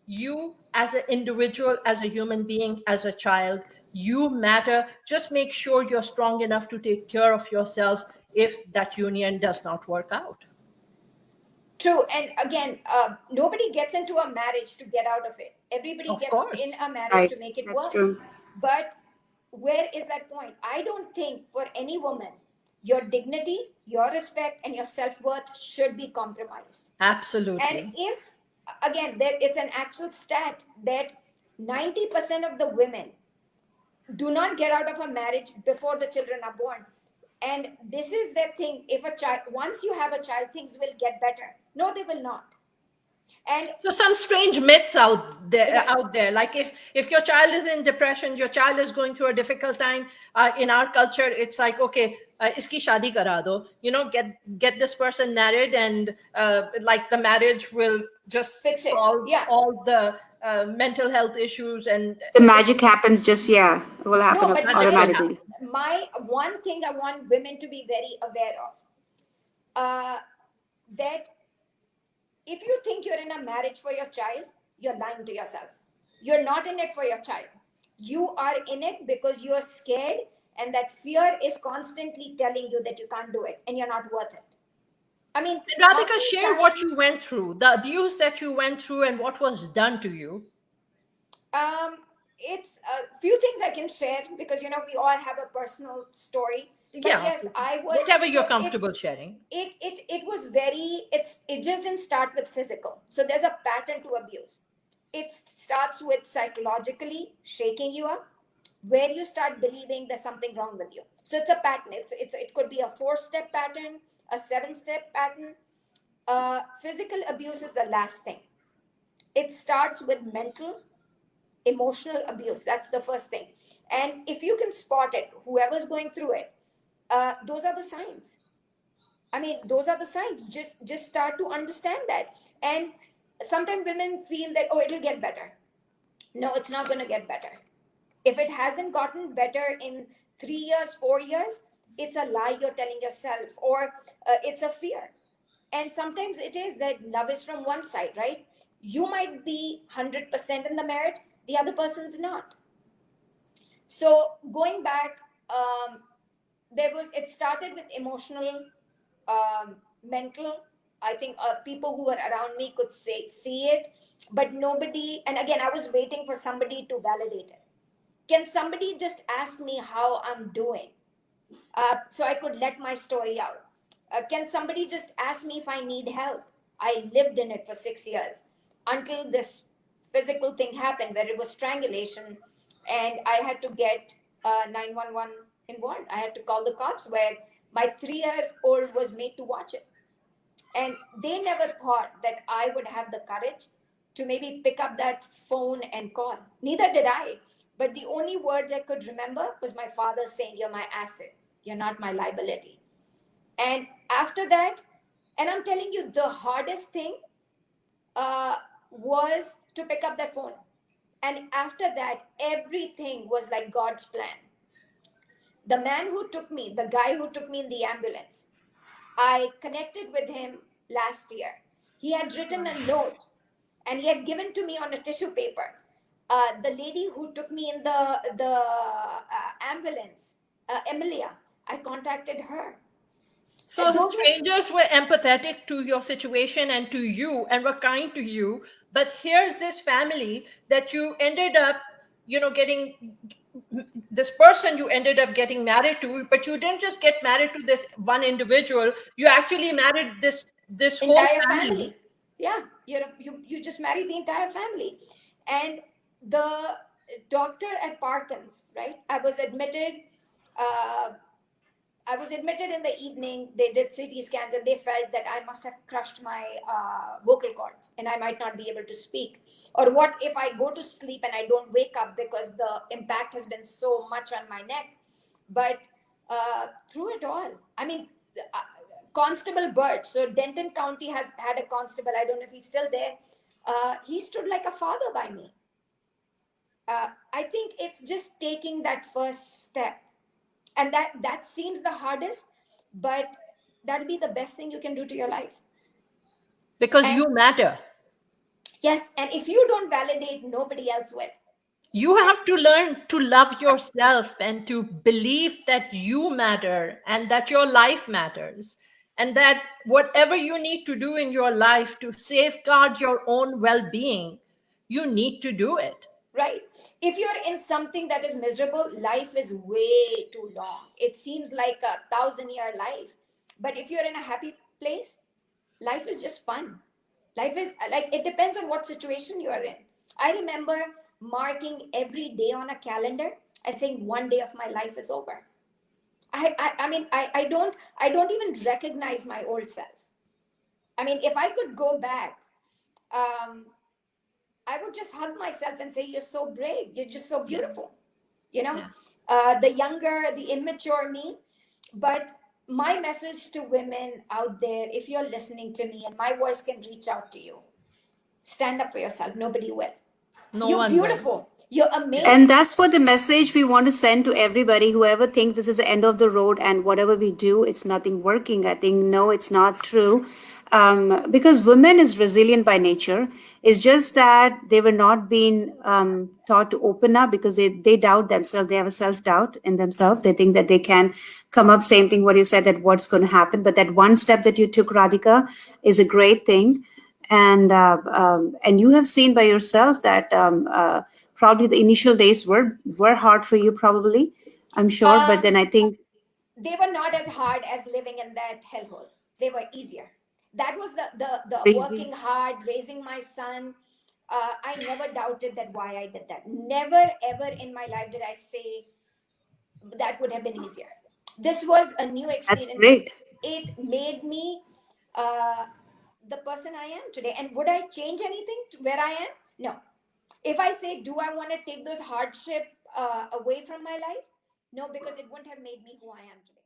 You as an individual, as a human being, as a child, you matter. Just make sure you're strong enough to take care of yourself if that union does not work out. True. And again, nobody gets into a marriage to get out of it. Everybody Of gets in course. a marriage to Right. make it That's work. true. But where is that point? I don't think for any woman, your dignity, your respect, and your self worth should be compromised. And Absolutely. if, again, there, it's an actual stat that 90% of the women do not get out of a marriage before the children are born. And this is the thing, if a child, once you have a child, things will get better. No, they will not. And So some strange myths right, out there, like if your child is in depression, your child is going through a difficult time. In our culture, it's like, okay, iski shadi kara do, get this person married, and like the marriage will just fix it. solve Yeah. all the mental health issues, and The it's magic happens just, yeah, it will happen No, but magic will automatically. happen. my one thing I want women to be very aware of, that if you think you're in a marriage for your child, you're lying to yourself. You're not in it for your child. You are in it because you're scared, and that fear is constantly telling you that you can't do it and you're not worth it. I mean, And how Radhika, many share what you times? went through, the abuse that you went through, and what was done to you. Um, it's a few things I can share because we all have a personal story. But Yeah, yes, I was whatever so you're it comfortable sharing. it was very it just didn't start with physical. So there's a pattern to abuse. It starts with psychologically shaking you up, where you start believing there's something wrong with you. So it's a pattern. It could be a 4-step pattern, a 7-step pattern. Physical abuse is the last thing. It starts with mental, emotional abuse. That's the first thing. And if you can spot it, whoever's going through it, those are the signs. I mean, those are the signs. Just start to understand that. And sometimes women feel that, oh, it'll get better. No, it's not going to get better. If it hasn't gotten better in 3 years, 4 years, it's a lie you're telling yourself, or it's a fear. And sometimes it is that love is from one side, right? You might be 100% in the marriage, the other person's not. So going back, it started with emotional, mental. I think people who were around me could see it, but nobody. And again, I was waiting for somebody to validate it. Can somebody just ask me how I'm doing, so I could let my story out? Can somebody just ask me if I need help? I lived in it for 6 years until this physical thing happened where it was strangulation, and I had to get 911 involved. I had to call the cops, where my 3-year-old was made to watch it. And they never thought that I would have the courage to maybe pick up that phone and call. Neither did I. But the only words I could remember was my father saying, "You're my asset, you're not my liability." And after that, and I'm telling you, the hardest thing uh, was to pick up that phone. And after that, everything was like God's plan. The man who took me, the guy who took me in the ambulance, I connected with him last year. He had written a note and he had given to me on a tissue paper. The lady who took me in the ambulance, Emilia, I contacted her. So the Those were strangers were empathetic to your situation and to you and were kind to you. But here's this family that you ended up, getting this person you ended up getting married to, but you didn't just get married to this one individual. You actually married this whole entire family. family. Yeah, you just married the entire family. And the doctor at Parkins, right? Uh, I was admitted in the evening. They did CT scans and they felt that I must have crushed my vocal cords and I might not be able to speak. Or what if I go to sleep and I don't wake up because the impact has been so much on my neck? But through it all, I mean, uh, Constable Burt, so Denton County has had a constable. I don't know if he's still there. He stood like a father by me. I think it's just taking that first step, and that seems the hardest, but that'll be the best thing you can do to your life. Because And you matter. Yes, and if you don't validate, nobody else will. You have to learn to love yourself and to believe that you matter and that your life matters, and that whatever you need to do in your life to safeguard your own well being, you need to do it. Right? If you're in something that is miserable, life is way too long. It seems like a 1,000-year life. But if you're in a happy place, life is just fun. Life is like, it depends on what situation you are in. I remember marking every day on a calendar and saying one day of my life is over. I mean, I don't even recognize my old self. I mean, if I could go back, um, I would just hug myself and say, "You're so brave. You're just so Yeah. beautiful." You know, Yeah. the younger, the immature me. But my message to women out there, if you're listening to me and my voice can reach out to you, stand up for yourself. Nobody will. No You're one will. beautiful. You're Yeah. And amazing. that's what the message we want to send to everybody, whoever thinks this is the end of the road and whatever we do, it's nothing working. I think, no, it's not true. Because women is resilient by nature. It's just that they were not being taught to open up because they doubt themselves. They have a self-doubt in themselves. They think that they can come up, same thing what you said, that what's going to happen. But that one step that you took, Radhika, is a great thing. And you have seen by yourself that probably the initial days were hard for you, probably, I'm sure, but then Um, I think they were not as hard as living in that hellhole. They were easier. That was the crazy. working hard, raising my son. I never doubted that why I did that. Never ever in my life did I say that would have been easier. This was a new That's experience. great. It made me uh, the person I am today. And would I change anything to where I am? No. If I say, do I want to take those hardship away from my life? No, because it wouldn't have made me who I am today.